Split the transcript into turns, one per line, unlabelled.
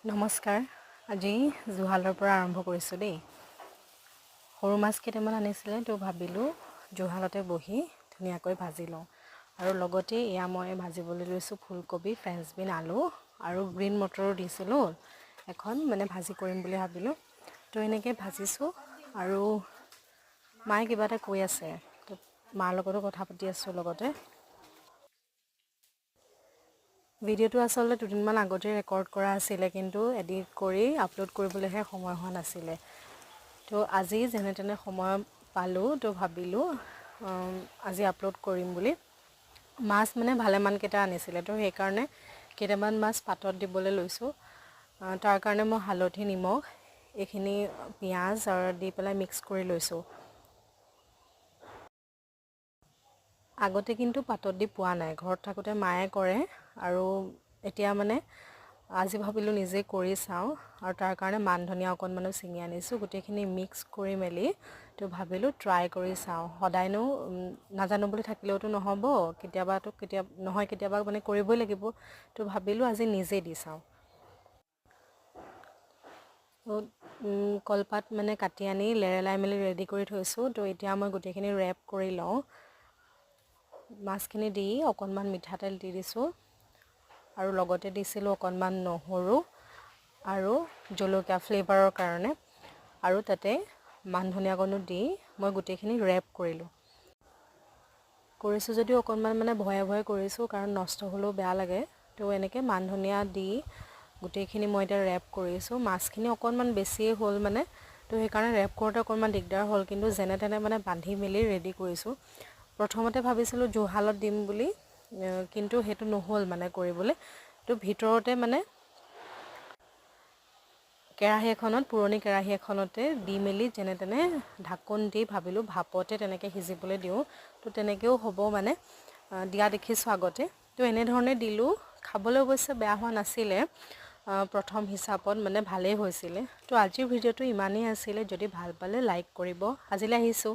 নমস্কাৰ আজি জুহালৰ পৰা আৰম্ভ কৰিছোঁ দেই সৰু মাছ কেইটামান আনিছিলে তো ভাবিলোঁ জুহালতে বহি ধুনীয়াকৈ ভাজি লওঁ আৰু লগতে এয়া মই ভাজিবলৈ লৈছোঁ ফুলকবি ফ্ৰেঞ্চ বিন আলু আৰু গ্ৰীণ মটৰো দিছিলোঁ এখন মানে ভাজি কৰিম বুলি ভাবিলোঁ তো এনেকৈ ভাজিছোঁ আৰু মায়ে কিবা এটা কৈ আছে তো মাৰ লগতো কথা পাতি আছোঁ লগতে ভিডিঅ'টো আচলতে দুদিনমান আগতে ৰেকৰ্ড কৰা আছিলে কিন্তু এডিট কৰি আপলোড কৰিবলৈহে সময় হোৱা নাছিলে তো আজি যেনে তেনে সময় পালোঁ তো ভাবিলোঁ আজি আপলোড কৰিম বুলি মাছ মানে ভালেমান কেইটা আনিছিলে তো সেইকাৰণে কেইটামান মাছ পাতত দিবলৈ লৈছোঁ তাৰ কাৰণে মই হালধি নিমখ এইখিনি পিঁয়াজ আৰু দি পেলাই মিক্স কৰি লৈছোঁ আগতে কিন্তু পাতত দি পোৱা নাই ঘৰত থাকোঁতে মায়ে কৰে আৰু এতিয়া মানে আজি ভাবিলোঁ নিজে কৰি চাওঁ আৰু তাৰ কাৰণে মান ধনিয়া অকণমানো ছিঙি আনিছোঁ গোটেইখিনি মিক্স কৰি মেলি তো ভাবিলোঁ ট্ৰাই কৰি চাওঁ সদায়নো নাজানো বুলি থাকিলেওতো নহ'ব কেতিয়াবা মানে কৰিবই লাগিব তো ভাবিলোঁ আজি নিজে দি চাওঁ কলপাত মানে কাটি আনি লেৰেলাই মেলি ৰেডি কৰি থৈছোঁ তো এতিয়া মই গোটেইখিনি ৰেপ কৰি লওঁ মাছখিনি দি অকণমান মিঠাতেল দি দিছোঁ আৰু লগতে দিছিলোঁ অকণমান নহৰু আৰু জলকীয়া ফ্লেভাৰৰ কাৰণে আৰু তাতে মান ধনিয়াকণো দি মই গোটেইখিনি ৰেপ কৰিছোঁ যদিও অকণমান মানে ভয়ে কৰিছোঁ কাৰণ নষ্ট হ'লেও বেয়া লাগে তো এনেকৈ মান ধনিয়া দি গোটেইখিনি মই এতিয়া ৰেপ কৰিছোঁ মাছখিনি অকণমান বেছিয়ে হ'ল মানে তো সেইকাৰণে ৰেপ কৰোঁতে অকণমান দিগদাৰ হ'ল কিন্তু যেনে তেনে মানে বান্ধি মেলি ৰেডি কৰিছোঁ প্ৰথমতে ভাবিছিলোঁ জুহালত দিম বুলি কিন্তু সেইটো নহ'ল মানে কৰিবলৈ তো ভিতৰতে মানে পুৰণি কেৰাহী এখনতে দি মেলি যেনে তেনে ঢাকন দি ভাবিলোঁ ভাপতে তেনেকৈ সিজিবলৈ দিওঁ তো তেনেকৈও হ'ব মানে দিয়া দেখিছোঁ আগতে তো এনেধৰণে দিলোঁ খাবলৈ অৱশ্যে বেয়া হোৱা নাছিলে প্ৰথম হিচাপত মানে ভালেই হৈছিলে তো আজিৰ ভিডিঅ'টো ইমানেই আছিলে যদি ভাল পালে লাইক কৰিব আজিলৈ আহিছোঁ